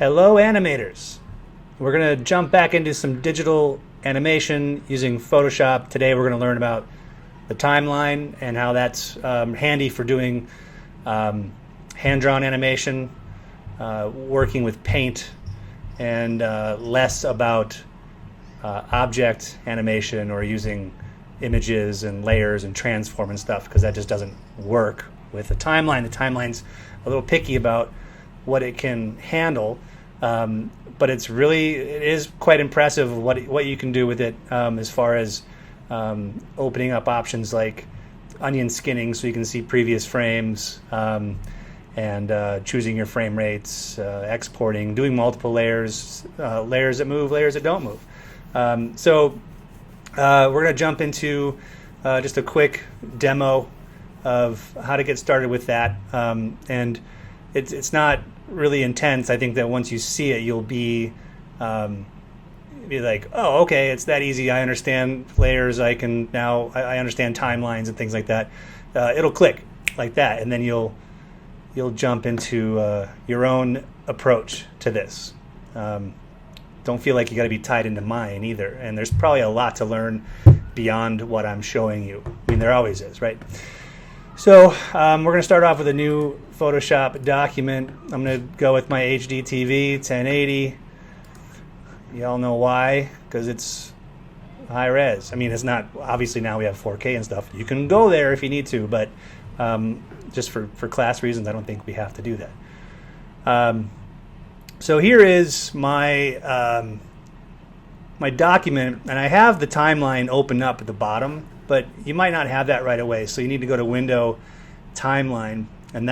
Hello animators! We're going to jump back into some digital animation using Photoshop. Today we're going to learn about the timeline and how that's handy for doing hand-drawn animation, working with paint, and less about object animation or using images and layers and transform and stuff, because that just doesn't work with the timeline. The timeline's a little picky about what it can handle, but it is quite impressive what you can do with it, as far as opening up options like onion skinning so you can see previous frames, and choosing your frame rates, exporting, doing multiple layers, layers that move, layers that don't move. We're going to jump into just a quick demo of how to get started with that, and it's not really intense. I think that once you see it, you'll be like, oh, okay, it's that easy. I understand layers. I understand timelines and things like that. It'll click like that, and then you'll jump into your own approach to this. Don't feel like you got to be tied into mine either. And there's probably a lot to learn beyond what I'm showing you. I mean, there always is, right? So we're going to start off with a new Photoshop document. I'm going to go with my HD TV 1080. Y'all know why? Because it's high res. I mean, it's not, obviously now we have 4K and stuff. You can go there if you need to, but just for class reasons, I don't think we have to do that. So here is my my document, and I have the timeline open up at the bottom, but you might not have that right away. So you need to go to Window, Timeline, and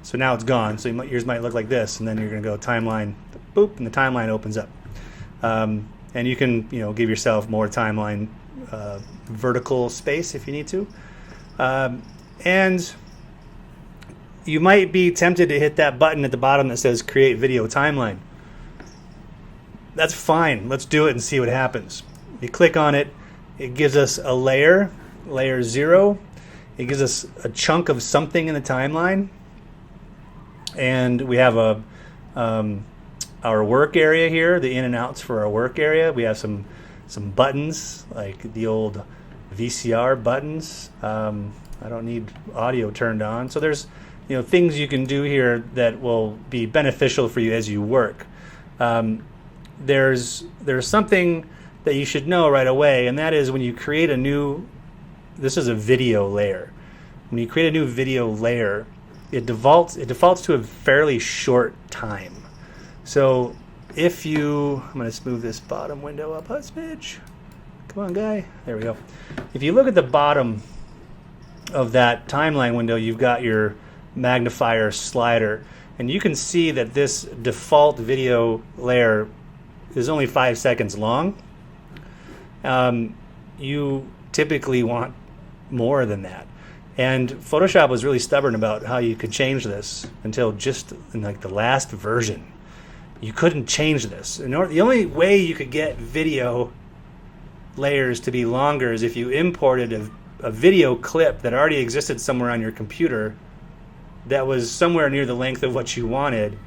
so now it's gone. So yours might look like this, and then you're going to go Timeline, boop, and the timeline opens up. And you can, give yourself more timeline vertical space if you need to. And you might be tempted to hit that button at the bottom that says Create Video Timeline. That's fine. Let's do it and see what happens. You click on it. It gives us a layer 0. It gives us a chunk of something in the timeline. And we have our work area here, the in and outs for our work area. We have some buttons, like the old VCR buttons. I don't need audio turned on. So there's things you can do here that will be beneficial for you as you work. There's something that you should know right away, and that is when you create this is a video layer. When you create a new video layer, it defaults to a fairly short time. So I'm going to move this bottom window up a smidge. Come on, guy. There we go. If you look at the bottom of that timeline window, you've got your magnifier slider, and you can see that this default video layer is only 5 seconds long. You typically want more than that, and Photoshop was really stubborn about how you could change this until just in the last version. You couldn't change this. The only way you could get video layers to be longer is if you imported a video clip that already existed somewhere on your computer that was somewhere near the length of what you wanted,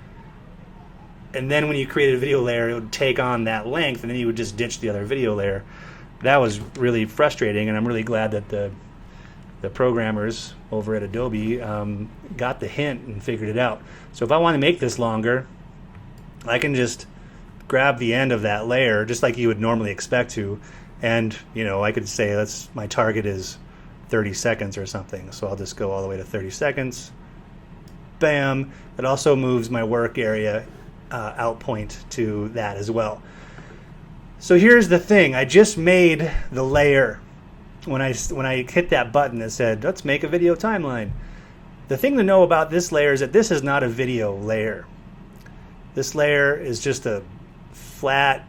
and then when you created a video layer, it would take on that length, and then you would just ditch the other video layer. That was really frustrating, and I'm really glad that the programmers over at Adobe got the hint and figured it out. So if I want to make this longer, I can just grab the end of that layer, just like you would normally expect to, and I could say my target is 30 seconds or something. So I'll just go all the way to 30 seconds. Bam! It also moves my work area out point to that as well. So here's the thing. I just made the layer when I hit that button that said, let's make a video timeline. The thing to know about this layer is that this is not a video layer. This layer is just a flat,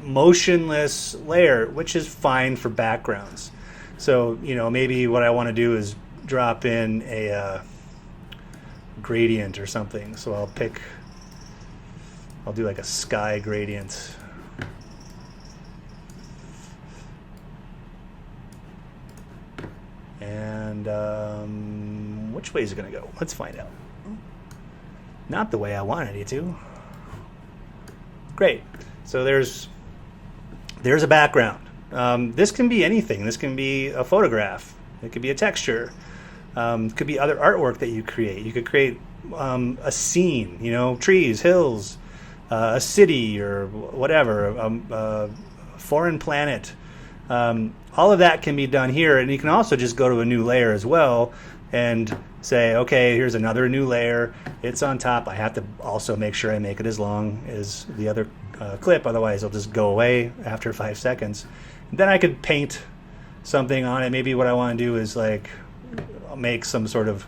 motionless layer, which is fine for backgrounds. So, maybe what I want to do is drop in a gradient or something. So I'll do like a sky gradient. And which way is it going to go? Let's find out. Not the way I wanted it to. Great. So there's a background. This can be anything. This can be a photograph. It could be a texture. It could be other artwork that you create. You could create a scene, trees, hills, a city, or whatever, a foreign planet. All of that can be done here, and you can also just go to a new layer as well and say, okay, here's another new layer. It's on top. I have to also make sure I make it as long as the other clip, otherwise it'll just go away after 5 seconds. Then I could paint something on it. Maybe what I want to do is like make some sort of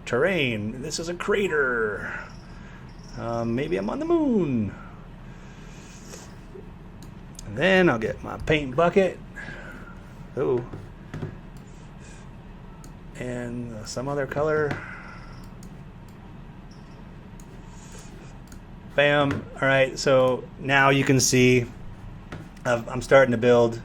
terrain. This is a crater. Maybe I'm on the moon. And then I'll get my paint bucket. Oh. And some other color. Bam. All right, so now you can see I'm starting to build.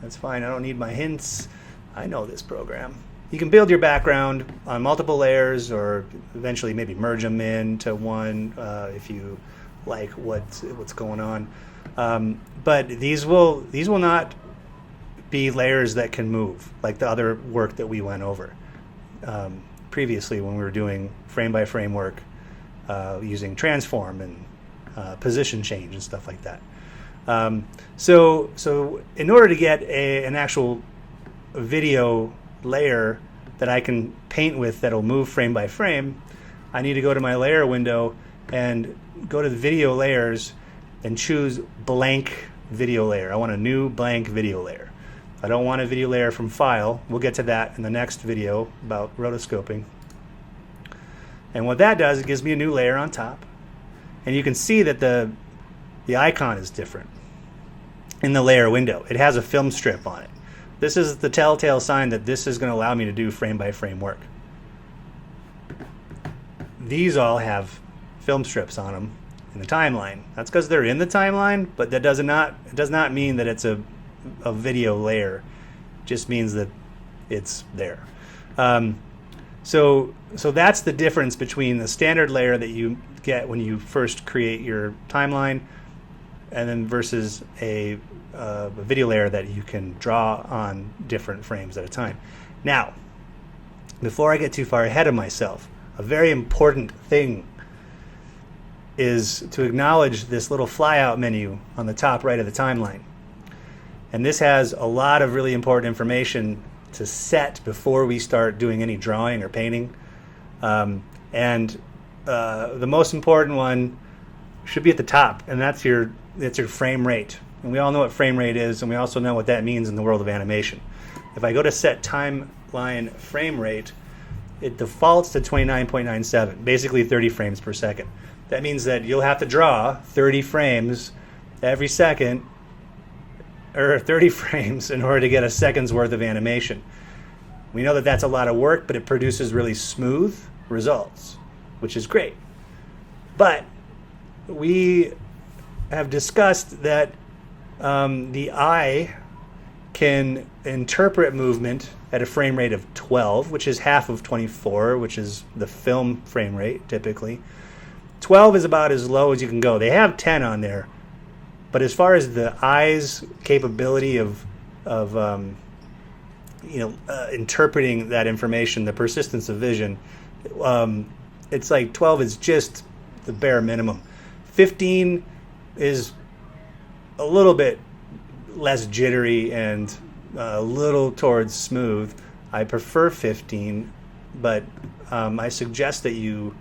That's fine. I don't need my hints. I know this program. You can build your background on multiple layers, or eventually maybe merge them into one if you like what's going on. But these will not be layers that can move like the other work that we went over previously when we were doing frame by frame work using transform and position change and stuff like that. So in order to get an actual video layer that I can paint with that'll move frame by frame, I need to go to my layer window and go to the video layers and choose blank video layer. I want a new blank video layer. I don't want a video layer from file. We'll get to that in the next video about rotoscoping. And what that does, it gives me a new layer on top. And you can see that the icon is different in the layer window. It has a film strip on it. This is the telltale sign that this is going to allow me to do frame by frame work. These all have film strips on them in the timeline. That's because they're in the timeline, but that does not mean that it's a video layer. It just means that it's there. So that's the difference between the standard layer that you get when you first create your timeline, and then versus a video layer that you can draw on different frames at a time. Now, before I get too far ahead of myself, a very important thing is to acknowledge this little flyout menu on the top right of the timeline. And this has a lot of really important information to set before we start doing any drawing or painting. And the most important one should be at the top, and that's your frame rate. And we all know what frame rate is, and we also know what that means in the world of animation. If I go to set timeline frame rate, it defaults to 29.97, basically 30 frames per second. That means that you'll have to draw 30 frames every second, or 30 frames in order to get a second's worth of animation. We know that that's a lot of work, but it produces really smooth results, which is great. But we have discussed that the eye can interpret movement at a frame rate of 12, which is half of 24, which is the film frame rate typically. 12 is about as low as you can go. They have 10 on there, but as far as the eye's capability of interpreting that information, the persistence of vision, it's like 12 is just the bare minimum. 15 is a little bit less jittery and a little towards smooth. I prefer 15, but I suggest that you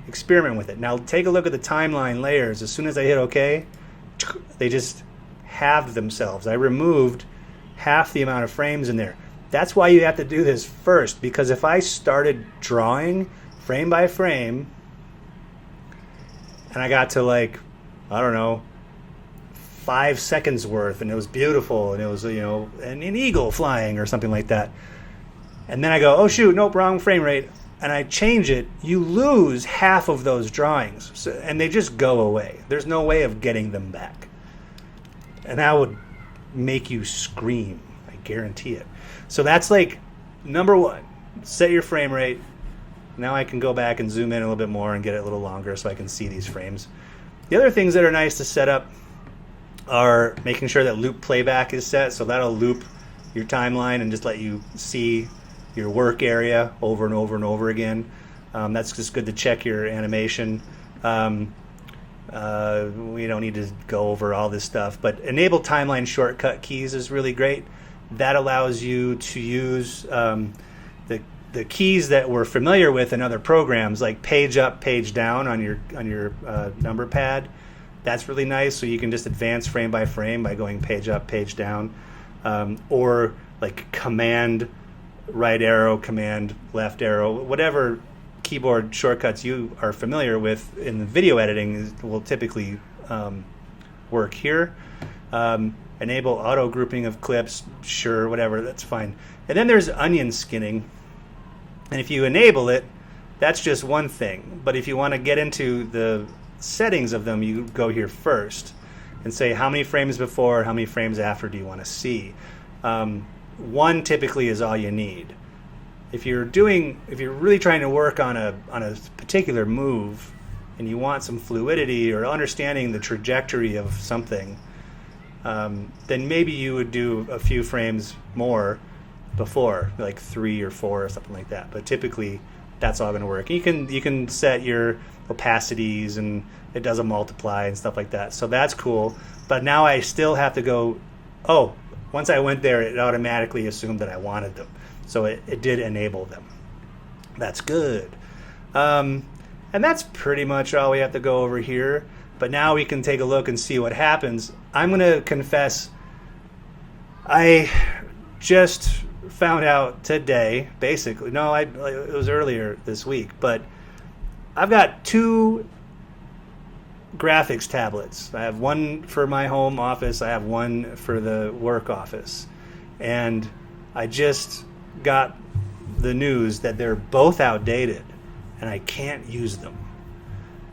experiment with it. Now take a look at the timeline layers. As soon as I hit OK, they just halved themselves. I removed half the amount of frames in there. That's why you have to do this first, because if I started drawing frame by frame and I got to like, I don't know, 5 seconds worth, and it was beautiful, and it was, an eagle flying or something like that, and then I go, oh shoot, nope, wrong frame rate, and I change it, you lose half of those drawings, and they just go away. There's no way of getting them back, and that would make you scream, I guarantee it. So that's like number one: set your frame rate. Now I can go back and zoom in a little bit more and get it a little longer so I can see these frames. The other things that are nice to set up are making sure that loop playback is set, so that'll loop your timeline and just let you see your work area over and over and over again. That's just good to check your animation. We don't need to go over all this stuff, but enable timeline shortcut keys is really great. That allows you to use the keys that we're familiar with in other programs, like page up, page down on your number pad. That's really nice. So you can just advance frame by frame by going page up, page down, or like command right arrow, command left arrow, whatever keyboard shortcuts you are familiar with in the video editing will typically work here. Enable auto grouping of clips, sure, whatever, that's fine. And then there's onion skinning. And if you enable it, that's just one thing. But if you want to get into the settings of them, you go here first and say how many frames before, how many frames after do you want to see. One typically is all you need. If you're really trying to work on a particular move and you want some fluidity or understanding the trajectory of something, then maybe you would do a few frames more before, like 3 or 4 or something like that. But typically that's all going to work. You can set your opacities and it does a multiply and stuff like that. So that's cool. But now I still have to go, once I went there, it automatically assumed that I wanted them. So it did enable them. That's good. And that's pretty much all we have to go over here. But now we can take a look and see what happens. I'm going to confess, I just found out today, basically. No, it was earlier this week. But I've got 2 graphics tablets. I have one for my home office. I have one for the work office. And I just got the news that they're both outdated and I can't use them.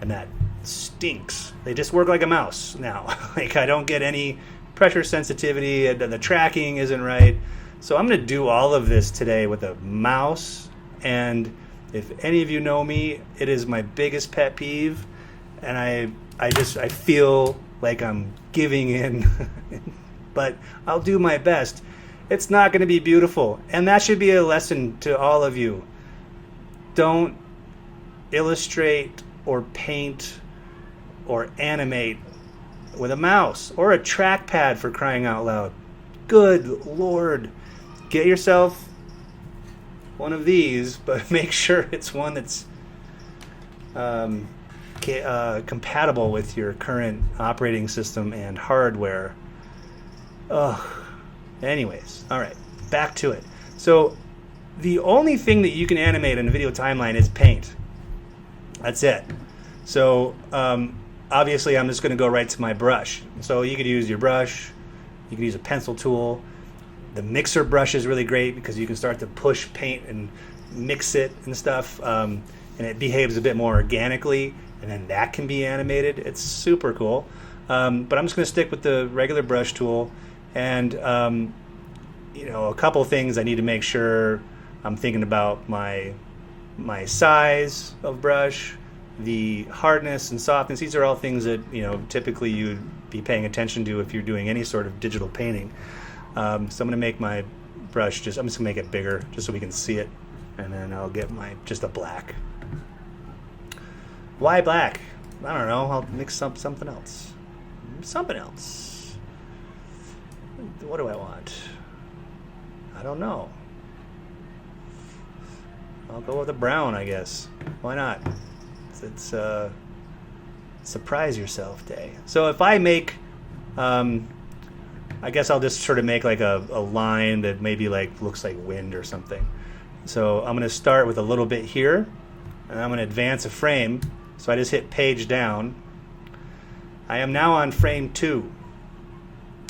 And that stinks. They just work like a mouse now. Like I don't get any pressure sensitivity, and the tracking isn't right. So I'm going to do all of this today with a mouse. And if any of you know me, it is my biggest pet peeve. And I feel like I'm giving in, but I'll do my best. It's not going to be beautiful. And that should be a lesson to all of you. Don't illustrate or paint or animate with a mouse or a trackpad, for crying out loud. Good Lord. Get yourself one of these, but make sure it's one that's compatible with your current operating system and hardware. Anyways, all right, back to it. So the only thing that you can animate in a video timeline is paint. That's it. So obviously I'm just going to go right to my brush. So you could use your brush, you can use a pencil tool. The mixer brush is really great because you can start to push paint and mix it and stuff, and it behaves a bit more organically, and then that can be animated. It's super cool. But I'm just going to stick with the regular brush tool. And a couple things I need to make sure I'm thinking about: my size of brush, the hardness and softness. These are all things that typically you'd be paying attention to if you're doing any sort of digital painting. So I'm going to make my brush I'm just going to make it bigger just so we can see it, and then I'll get just a black. Why black? I don't know. I'll mix up something else. What do I want? I don't know. I'll go with a brown, I guess. Why not? It's surprise yourself day. So if I make, I guess I'll just sort of make like a line that maybe like looks like wind or something. So I'm going to start with a little bit here, and I'm going to advance a frame. So I just hit page down. I am now on frame 2.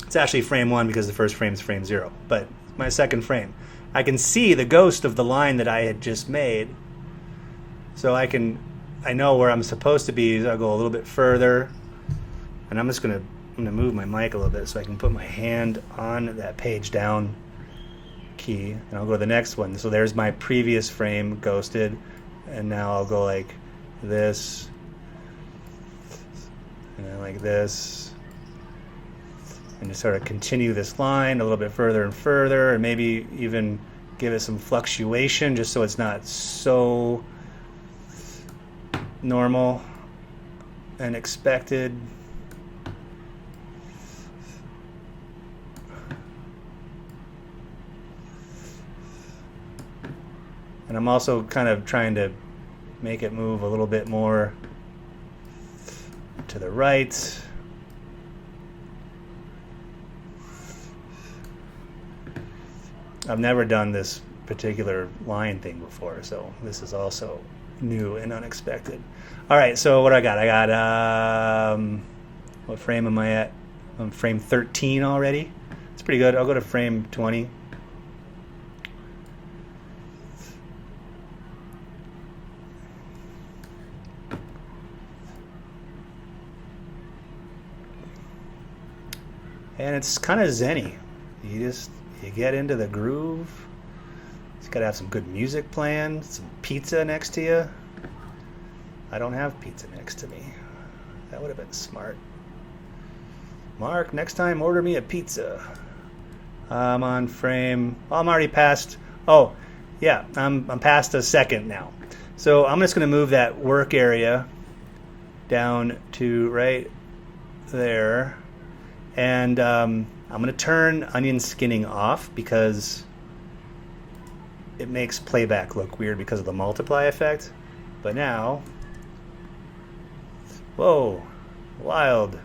It's actually frame 1 because the first frame is frame 0, but my second frame. I can see the ghost of the line that I had just made. So I know where I'm supposed to be. So I'll go a little bit further, and I'm going to move my mic a little bit so I can put my hand on that page down key, and I'll go to the next one. So there's my previous frame ghosted, and now I'll go like this, and then like this, and just sort of continue this line a little bit further and further, and maybe even give it some fluctuation just so it's not so normal and expected. And I'm also kind of trying to make it move a little bit more to the right. I've never done this particular line thing before, so this is also new and unexpected. All right, so what do I got? I got, what frame am I at? I'm frame 13 already. It's pretty good. I'll go to frame 20. And it's kind of zen-y. You get into the groove. It's got to have some good music playing, some pizza next to you. I don't have pizza next to me. That would have been smart. Mark, next time order me a pizza. I'm on frame. Oh, I'm already past. Oh, yeah, I'm past a second now. So I'm just going to move that work area down to right there. And I'm going to turn onion skinning off because it makes playback look weird because of the multiply effect. But now, whoa, wild.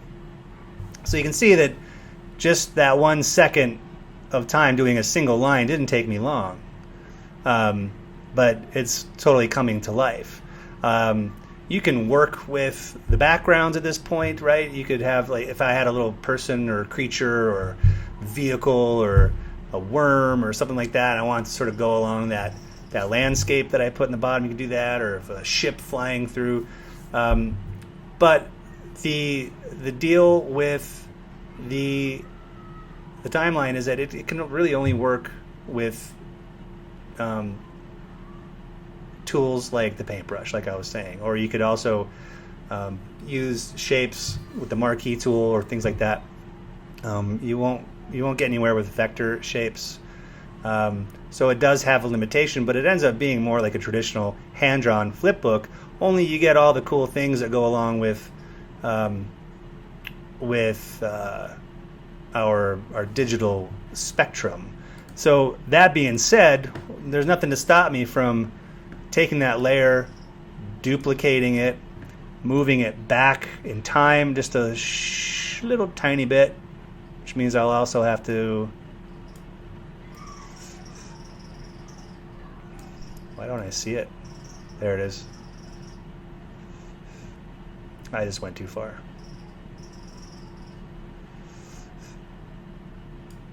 So you can see that just that 1 second of time doing a single line didn't take me long. But it's totally coming to life. You can work with the backgrounds at this point, right? You could have, like, if I had a little person or creature or vehicle or a worm or something like that, I want to sort of go along that landscape that I put in the bottom, you can do that, or if a ship flying through. But the deal with the timeline is that it can really only work with tools like the paintbrush, like I was saying, or you could also use shapes with the marquee tool or things like that. You won't get anywhere with vector shapes, so it does have a limitation, but it ends up being more like a traditional hand-drawn flip book, only you get all the cool things that go along with our digital spectrum. So that being said, there's nothing to stop me from taking that layer, duplicating it, moving it back in time just a little tiny bit, which means I'll also have to... Why don't I see it? There it is. I just went too far.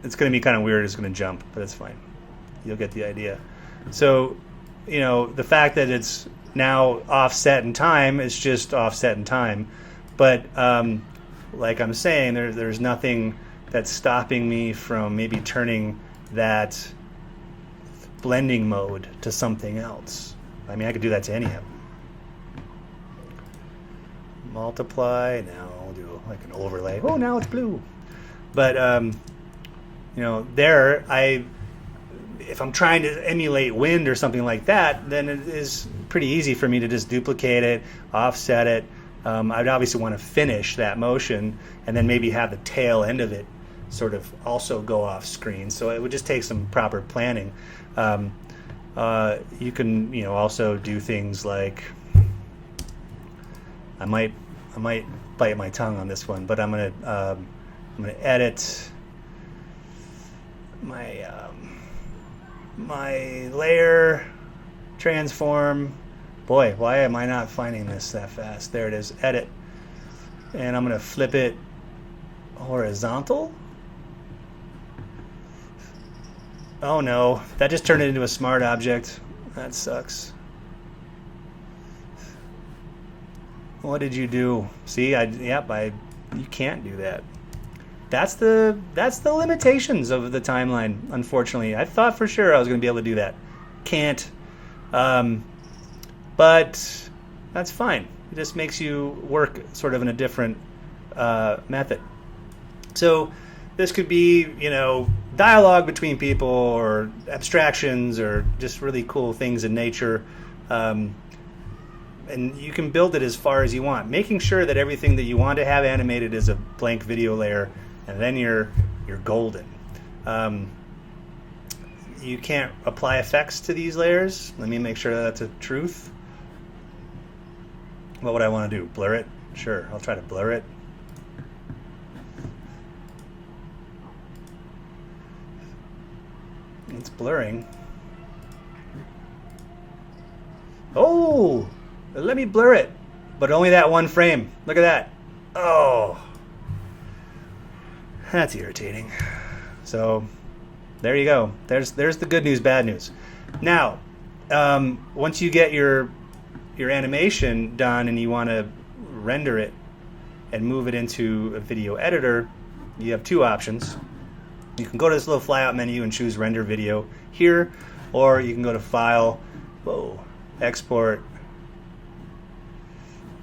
It's going to be kind of weird. It's going to jump, but it's fine. You'll get the idea. So, you know, the fact that it's now offset in time is just offset in time. But like I'm saying, there's nothing that's stopping me from maybe turning that blending mode to something else. I mean, I could do that to any of them. Multiply. Now I'll do like an overlay. Oh, now it's blue. But you know, if I'm trying to emulate wind or something like that, then it is pretty easy for me to just duplicate it, offset it. I'd obviously want to finish that motion and then maybe have the tail end of it sort of also go off screen. So it would just take some proper planning. You can, you know, also do things like, I might bite my tongue on this one, but I'm gonna edit my layer, transform. Boy, why am I not finding this that fast? There it is, edit. And I'm gonna flip it horizontal. Oh no, that just turned it into a smart object. That sucks. What did you do? See, you can't do that. That's the limitations of the timeline, unfortunately. I thought for sure I was going to be able to do that. Can't. but that's fine. It just makes you work sort of in a different method. So this could be, dialogue between people or abstractions or just really cool things in nature. And you can build it as far as you want, making sure that everything that you want to have animated is a blank video layer, and then you're golden. You can't apply effects to these layers. Let me make sure that's a truth. What would I want to do? Blur it? Sure, I'll try to blur it. It's blurring. Oh! Let me blur it, but only that one frame. Look at that. Oh, that's irritating. So there you go. There's the good news, bad news. Now, once you get your animation done and you want to render it and move it into a video editor, you have two options. You can go to this little flyout menu and choose Render Video here, or you can go to File, Export,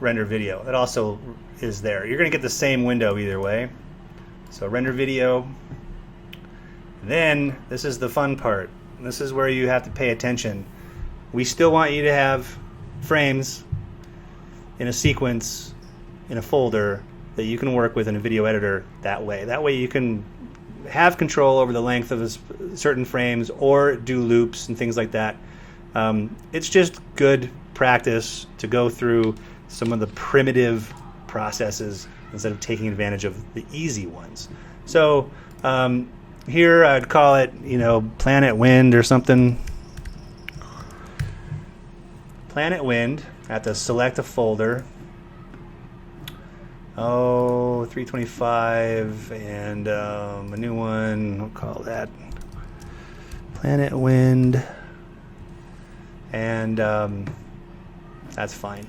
Render Video. It also is there. You're going to get the same window either way. So Render Video. Then this is the fun part. This is where you have to pay attention. We still want you to have frames in a sequence in a folder that you can work with in a video editor that way. That way you can have control over the length of certain frames or do loops and things like that. It's just good practice to go through some of the primitive processes instead of taking advantage of the easy ones. So here I'd call it, Planet Wind or something. Planet Wind. I have to select a folder. 325 and a new one. I'll call that Planet Wind. And that's fine.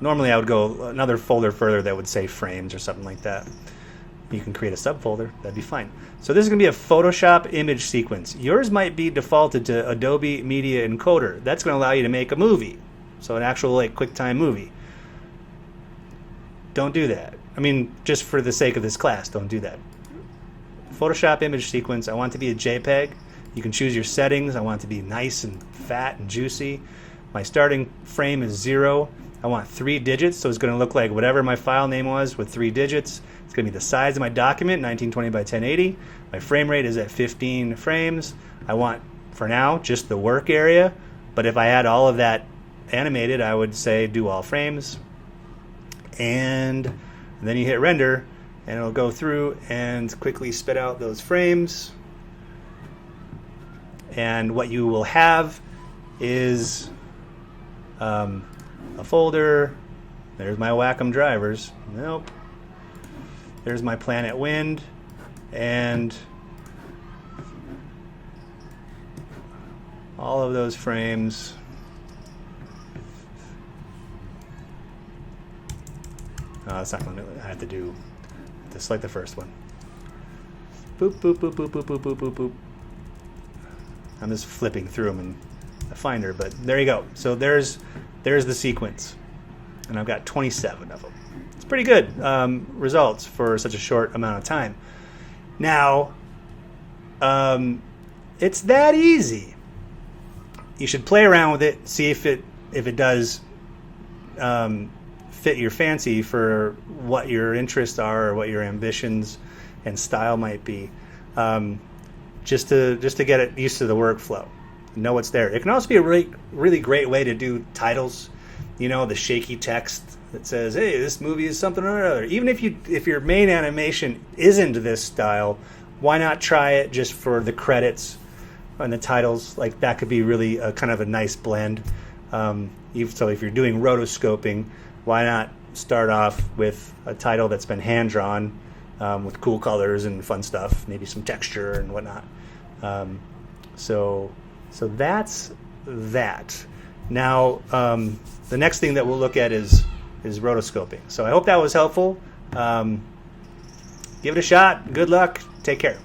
Normally I would go another folder further that would say frames or something like that. You can create a subfolder. That'd be fine. So this is going to be a Photoshop image sequence. Yours might be defaulted to Adobe Media Encoder. That's going to allow you to make a movie. So an actual QuickTime movie. Don't do that. I mean, just for the sake of this class, don't do that. Photoshop image sequence, I want it to be a JPEG. You can choose your settings. I want it to be nice and fat and juicy. My starting frame is 0. I want 3 digits, so it's going to look like whatever my file name was with 3 digits. It's going to be the size of my document, 1920 by 1080. My frame rate is at 15 frames. I want, for now, just the work area. But if I had all of that animated, I would say do all frames. And then you hit render, and it'll go through and quickly spit out those frames. And what you will have is a folder. There's my Wacom drivers. Nope. There's my Planet Wind, and all of those frames. That's not going to. I have to select the first one. Boop, boop, boop, boop, boop, boop, boop, boop, boop. I'm just flipping through them in the Finder, but there you go. So there's the sequence, and I've got 27 of them. It's pretty good results for such a short amount of time. Now, it's that easy. You should play around with it, see if it does fit your fancy for what your interests are or what your ambitions and style might be. Just to get it used to the workflow, know what's there. It can also be a really, really great way to do titles. The shaky text that says, "Hey, this movie is something or other." Even if your main animation isn't this style, why not try it just for the credits and the titles? Like that could be really a kind of a nice blend. So if you're doing rotoscoping, why not start off with a title that's been hand drawn with cool colors and fun stuff, maybe some texture and whatnot. So that's that. Now, the next thing that we'll look at is rotoscoping. So I hope that was helpful. Give it a shot. Good luck. Take care.